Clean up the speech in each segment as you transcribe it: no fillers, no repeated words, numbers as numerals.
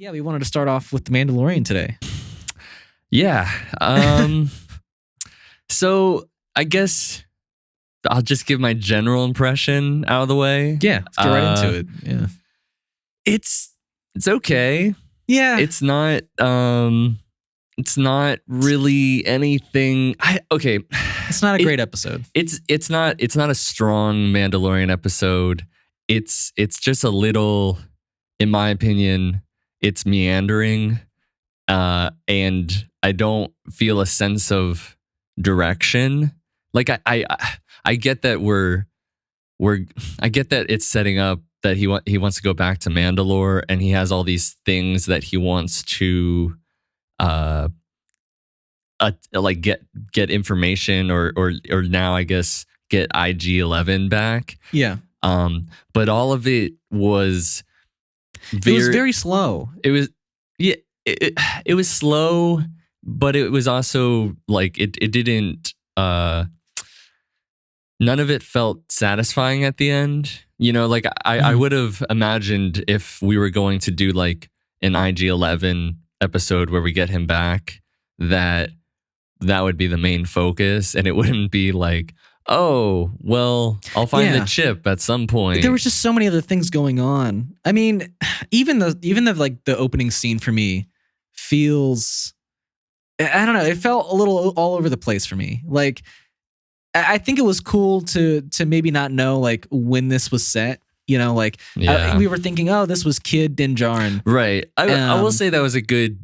Yeah, we wanted to start off with the Mandalorian today. Yeah. So I guess I'll just give my general impression out of the way. Yeah, let's get right into it. Yeah. It's okay. Yeah. It's not really anything. It's not a great episode. It's not a strong Mandalorian episode. It's just a little, in my opinion, it's meandering. And I don't feel a sense of direction. Like I get that I get that it's setting up that he wants to go back to Mandalore, and he has all these things that he wants to like get information or now I guess get IG-11 back. Yeah. But all of it was very slow. It was it was slow, but it was also like it didn't none of it felt satisfying at the end. You know, like I would have imagined if we were going to do like an IG-11 episode where we get him back, that would be the main focus, and it wouldn't be like, oh, well, I'll find the chip at some point. There was just so many other things going on. I mean, even the like the opening scene for me feels, I don't know, it felt a little all over the place for me. Like, I think it was cool to maybe not know like when this was set. You know, like we were thinking, oh, this was Kid Din Djarin. Right. I will say that was a good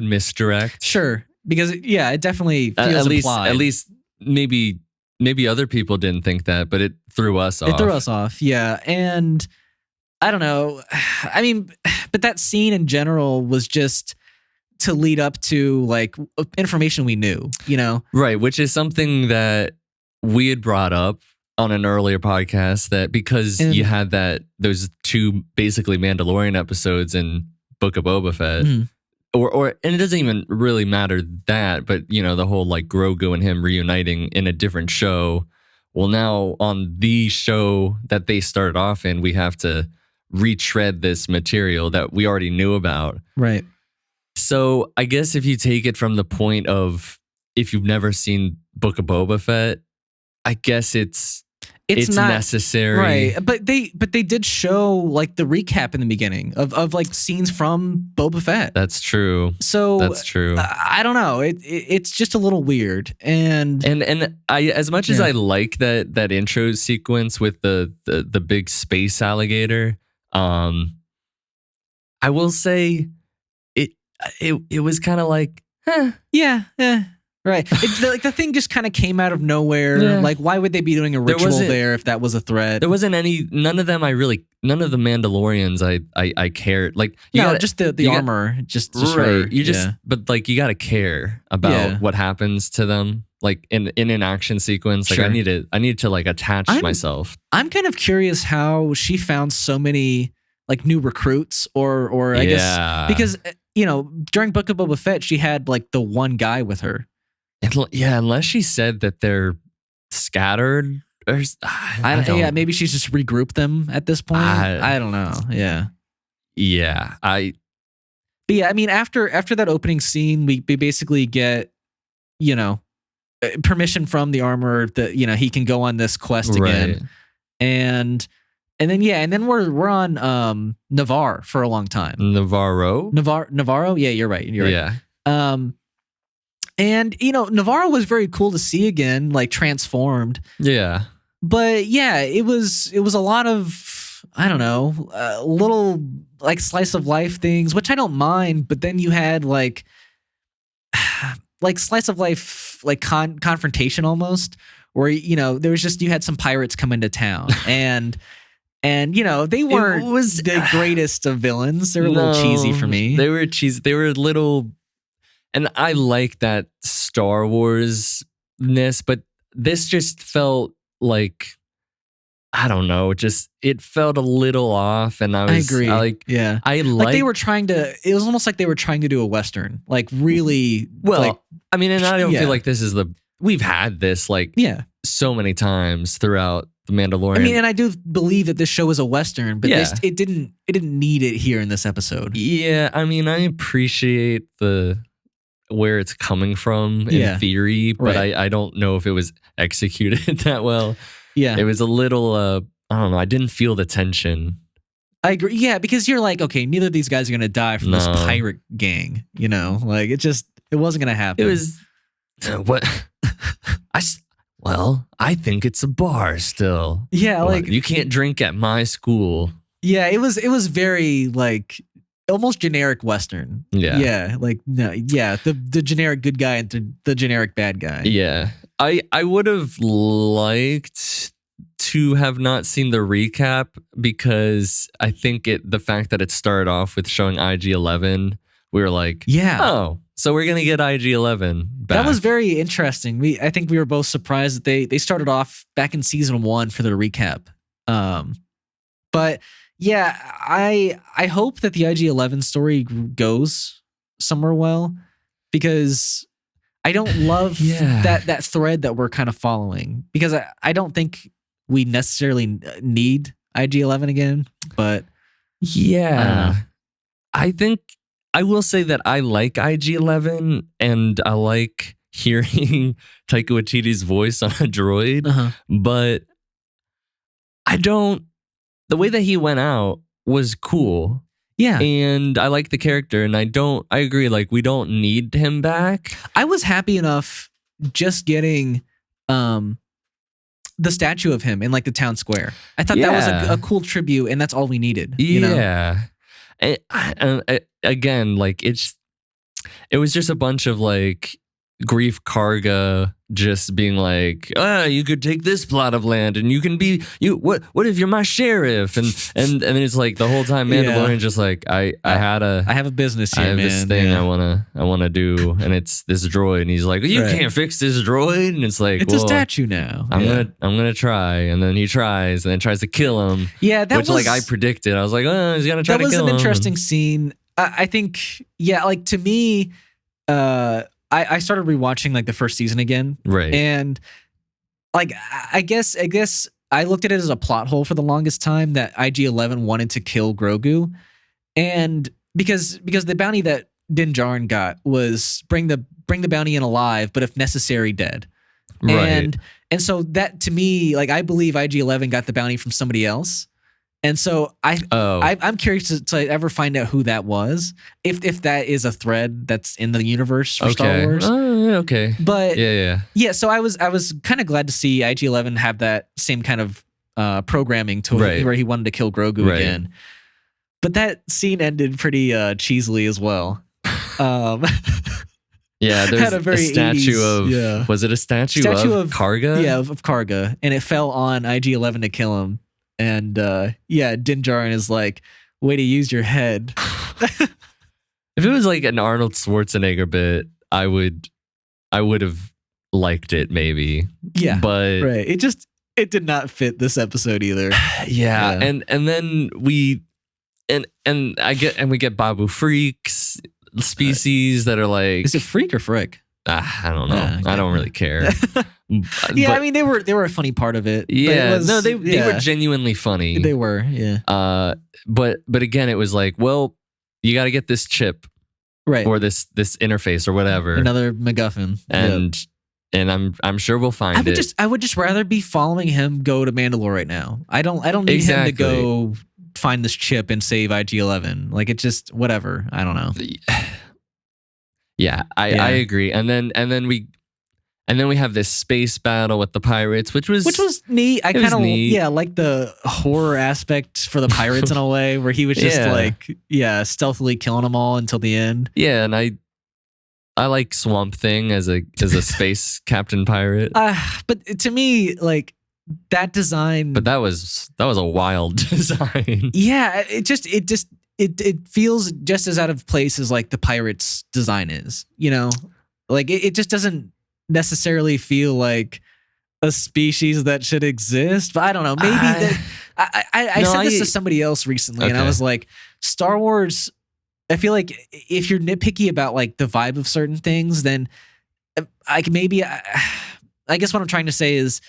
misdirect. Sure, because it definitely feels implied. At least maybe other people didn't think that, but it threw us off. It threw us off, yeah. And I don't know. I mean, but that scene in general was just to lead up to like information we knew, you know? Right, which is something that we had brought up on an earlier podcast, that because you had those two basically Mandalorian episodes in Book of Boba Fett, and it doesn't even really matter that, but you know, the whole like Grogu and him reuniting in a different show. Well, now on the show that they started off in, we have to retread this material that we already knew about. Right. So I guess if you take it from the point of, if you've never seen Book of Boba Fett, I guess it's not necessary, right? But they did show like the recap in the beginning of like scenes from Boba Fett. That's true. So that's true. I don't know. It's just a little weird. And I, as much as I like that intro sequence with the big space alligator, I will say it was kind of like, right. Like the thing just kind of came out of nowhere. Yeah. Like, why would they be doing a ritual there if that was a threat? There wasn't none of the Mandalorians I cared. Like, just the armor, just right. But like, you got to care about what happens to them. Like in an action sequence, like sure. I need to like attach myself. I'm kind of curious how she found so many like new recruits, or I guess because you know, during Book of Boba Fett, she had like the one guy with her. Yeah, unless she said that they're scattered. Or, I don't. Yeah, maybe she's just regrouped them at this point. I don't know. Yeah. Yeah. But yeah, I mean, after that opening scene, we basically get, you know, permission from the armorer that, you know, he can go on this quest again. And then we're on Navarre for a long time. Navarro? Yeah, you're right. Yeah. And, you know, Navarro was very cool to see again, like transformed. Yeah. But yeah, it was a lot of, I don't know, little like slice of life things, which I don't mind. But then you had like slice of life, like confrontation almost, where, you know, there was just, you had some pirates come into town and you know, they weren't the greatest of villains. They were a little cheesy for me. They were cheesy. They were a little... And I like that Star Wars-ness, but this just felt like, I don't know, it felt a little off. And I agree. Like they were trying to, it was almost like they were trying to do a Western, like really. Well, like, I mean, and I don't feel like this is we've had this like so many times throughout the Mandalorian. I mean, and I do believe that this show is a Western, but it didn't need it here in this episode. Yeah, I mean, I appreciate where it's coming from in theory, but I don't know if it was executed that well. Yeah. It was a little, I don't know, I didn't feel the tension. I agree. Yeah, because you're like, okay, neither of these guys are going to die from this pirate gang, you know? Like, it wasn't going to happen. It was, what? I think it's a bar still. Yeah, like you can't drink at my school. Yeah, it was very like almost generic Western. Yeah. Yeah, like no, yeah, the generic good guy and the generic bad guy. Yeah. I would have liked to have not seen the recap because I think the fact that it started off with showing IG-11, we were like, oh, so we're gonna get IG-11 back. That was very interesting. I think we were both surprised that they started off back in season 1 for the recap. But yeah, I hope that the IG-11 story goes somewhere well, because I don't love that thread that we're kind of following, because I don't think we necessarily need IG-11 again. But yeah, I think I will say that I like IG-11 and I like hearing Taika Waititi's voice on a droid, but I don't. The way that he went out was cool. Yeah. And I like the character, and I agree, like, we don't need him back. I was happy enough just getting the statue of him in like the town square. I thought that was a cool tribute, and that's all we needed. You know? Again, like, it was just a bunch of like Grief Karga just being like, you could take this plot of land and you can be what if you're my sheriff, and then it's like the whole time Mandalorian just like I have a business here, I have man. this thing I wanna do, and it's this droid, and he's like, you can't fix this droid, and it's like, it's a statue now. I'm gonna try, and then he tries, and then tries to kill him. Yeah, that which like I predicted. I was like, he's gonna try to kill him. That was an interesting scene. I think, like, to me, I started rewatching like the first season again, right? And like I guess I looked at it as a plot hole for the longest time that IG-11 wanted to kill Grogu, and because the bounty that Din Djarin got was bring the bounty in alive, but if necessary, dead. Right. And so that, to me, like, I believe IG-11 got the bounty from somebody else. And so I'm curious to ever find out who that was, if that is a thread that's in the universe for Star Wars. Okay. But yeah. So I was kind of glad to see IG-11 have that same kind of programming to where he wanted to kill Grogu again. But that scene ended pretty cheesily as well. Yeah, there's had a very statue 80s, of was it a statue of Karga? Yeah, of Karga, and it fell on IG-11 to kill him. And Din Djarin is like, way to use your head. If it was like an Arnold Schwarzenegger bit, I would have liked it maybe. Yeah, but it did not fit this episode either. Yeah. And then we get Babu Freaks species that are like, is it freak or frick? I don't know. Okay. I don't really care. I mean, they were a funny part of it. Yeah, they were genuinely funny. They were, yeah. But again, it was like, well, you got to get this chip, right, or this interface or whatever, another MacGuffin, and I'm sure we'll find it. I would just rather be following him go to Mandalore right now. I don't need him to go find this chip and save IG-11. Like, it's just whatever. I don't know. Yeah, I agree. And then we have this space battle with the pirates, which was neat. I kind of like the horror aspect for the pirates in a way, where he was just stealthily killing them all until the end. Yeah, and I like Swamp Thing as a space captain pirate. But to me, like, that design. But that was a wild design. Yeah, it feels just as out of place as like the pirates' design is, you know? Like, it just doesn't necessarily feel like a species that should exist. But I don't know. Maybe I said this to somebody else recently, and I was like, Star Wars, I feel like if you're nitpicky about like the vibe of certain things, then I guess what I'm trying to say is,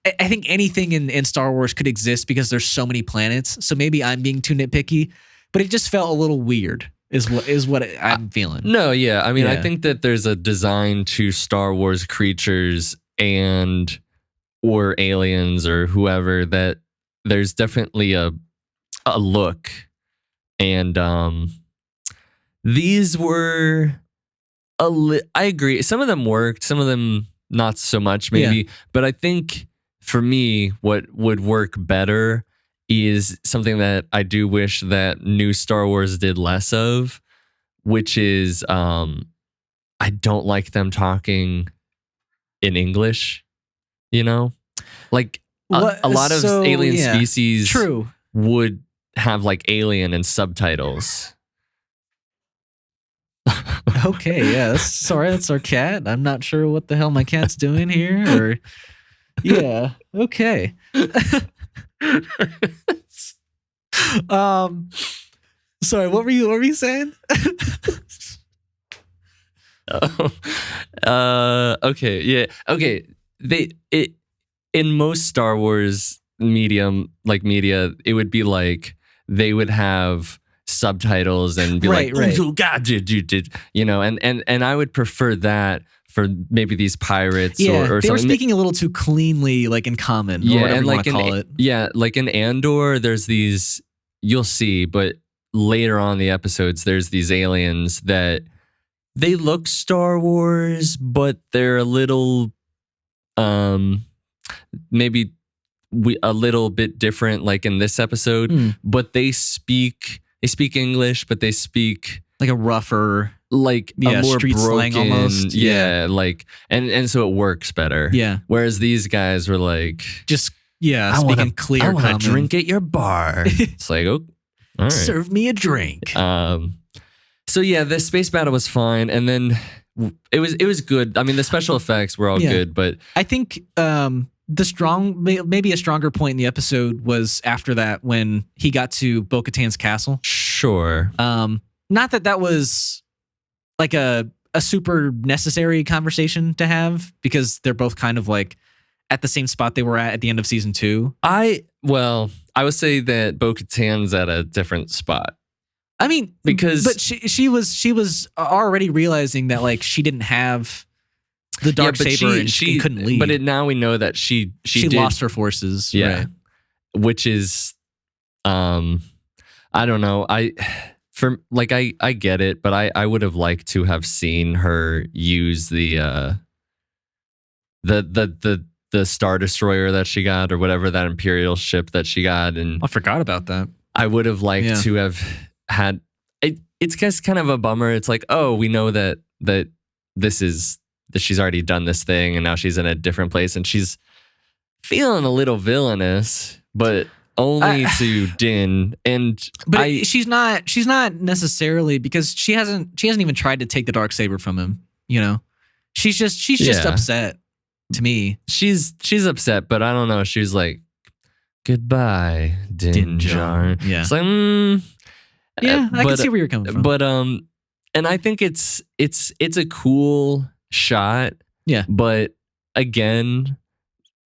I think anything in Star Wars could exist because there's so many planets. So maybe I'm being too nitpicky, but it just felt a little weird. Is what I'm feeling. No, yeah. I mean, I think that there's a design to Star Wars creatures or aliens or whoever that there's definitely a look. And these were I agree. Some of them worked, some of them not so much maybe. But I think for me, what would work better is something that I do wish that new Star Wars did less of, which is I don't like them talking in English, you know? Like a lot of alien species would have like alien and subtitles. Okay, yeah. That's our cat. I'm not sure what the hell my cat's doing here. Or yeah, okay. Sorry, what were you saying? Okay, yeah, okay. In most Star Wars media, it would be like they would have subtitles and be like, "Oh God, you know," and I would prefer that for maybe these pirates or they something. were speaking a little too cleanly, like in common, or whatever you want to call it. Yeah, like in Andor, there's these, you'll see, but later on in the episodes, there's these aliens that they look Star Wars, but they're a little, maybe a little bit different, like in this episode, but they speak English, but they speak like a rougher, like a more street broken, slang almost. Yeah, like and so it works better. Yeah. Whereas these guys were like, just speaking clear. I want to drink at your bar. It's like, oh, all right. Serve me a drink. So yeah, the space battle was fine, and then it was good. I mean, the special effects were all good, but I think maybe a stronger point in the episode was after that when he got to Bo-Katan's castle. Sure. Not that was like a super necessary conversation to have, because they're both kind of like at the same spot they were at the end of season 2. I would say that Bo-Katan's at a different spot. I mean, but she was already realizing that like she didn't have the dark saber and she couldn't leave. But now we know that she lost her forces. Yeah, right. Which is, I don't know. I get it, but I would have liked to have seen her use the Star Destroyer that she got, or whatever, that Imperial ship that she got, and I forgot about that. I would have liked to have had it. It's just kind of a bummer. It's like, oh, we know that she's already done this thing, and now she's in a different place, and she's feeling a little villainous, but only to Din. But she's not necessarily, because she hasn't even tried to take the darksaber from him. You know, she's just upset. To me, she's upset, but I don't know. She's like, goodbye, Din Djarin. Yeah, it's like, I can see where you're coming from. But and I think it's a cool shot. Yeah. But again,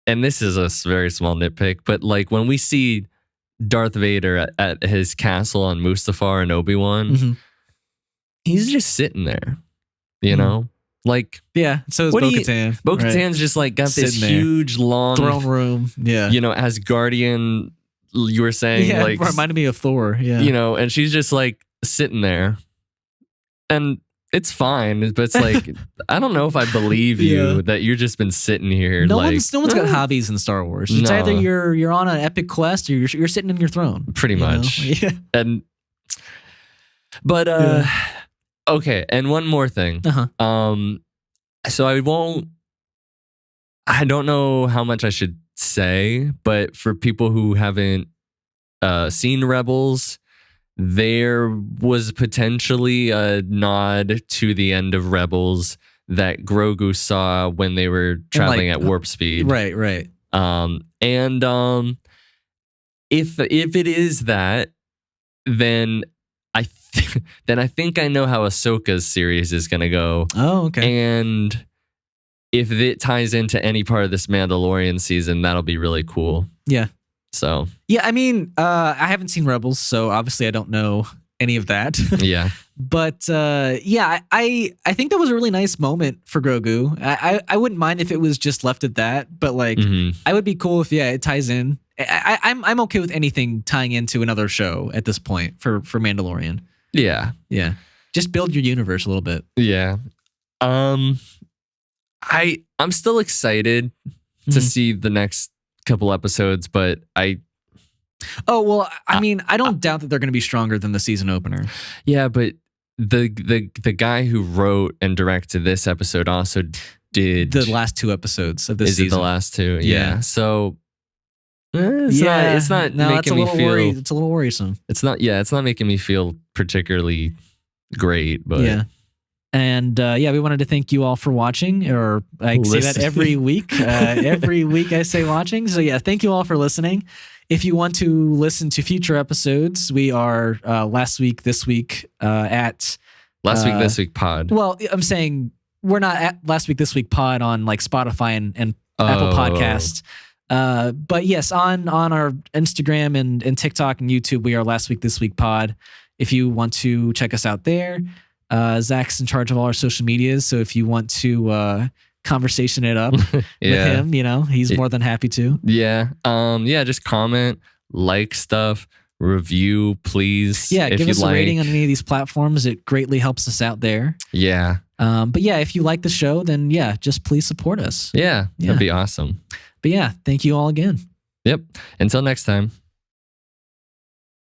and this is a very small nitpick, but like when we see Darth Vader at his castle on Mustafar and Obi-Wan, he's just sitting there, you know? Like, yeah, so is Bo-Katan. Bo-Katan's just like got this huge, long throne room. Yeah. You know, as Guardian, you were saying, like, reminded me of Thor. Yeah. You know, and she's just like sitting there. And it's fine, but it's like, I don't know if I believe you that you've just been sitting here. No one's got hobbies in Star Wars. It's either you're on an epic quest or you're sitting in your throne. Pretty much. Yeah. Okay, and one more thing. So I don't know how much I should say, but for people who haven't seen Rebels, there was potentially a nod to the end of Rebels that Grogu saw when they were traveling at warp speed. Right. And if it is that, then I think I know how Ahsoka's series is going to go. Oh, okay. And if it ties into any part of this Mandalorian season, that'll be really cool. Yeah. So. Yeah, I mean, I haven't seen Rebels, so obviously I don't know any of that. Yeah. But yeah, I think that was a really nice moment for Grogu. I wouldn't mind if it was just left at that, but like I would be cool if it ties in. I'm okay with anything tying into another show at this point for Mandalorian. Yeah. Yeah. Just build your universe a little bit. Yeah. I'm still excited to see the next couple episodes, but I mean, I don't doubt that they're going to be stronger than the season opener. Yeah, but the guy who wrote and directed this episode also did the last 2 episodes of this season. Is it the last 2? Yeah. So it's not making me feel. It's a little worrisome. It's not making me feel particularly great, but yeah. And we wanted to thank you all for watching, or I say that every week. Every week I say watching. So yeah, thank you all for listening. If you want to listen to future episodes, we are Last Week This Week at Last Week This Week Pod. Well, I'm saying we're not at Last Week This Week Pod on like Spotify and Apple Podcasts. But yes, on our Instagram and TikTok and YouTube, we are Last Week This Week Pod. If you want to check us out there, Zach's in charge of all our social medias. So if you want to conversation it up with him, he's more than happy to. Yeah. Just comment, like stuff, review, please. Yeah, give us a rating on any of these platforms. It greatly helps us out there. Yeah. But yeah, if you like the show, then just please support us. Yeah, that'd be awesome. But yeah, thank you all again. Yep. Until next time.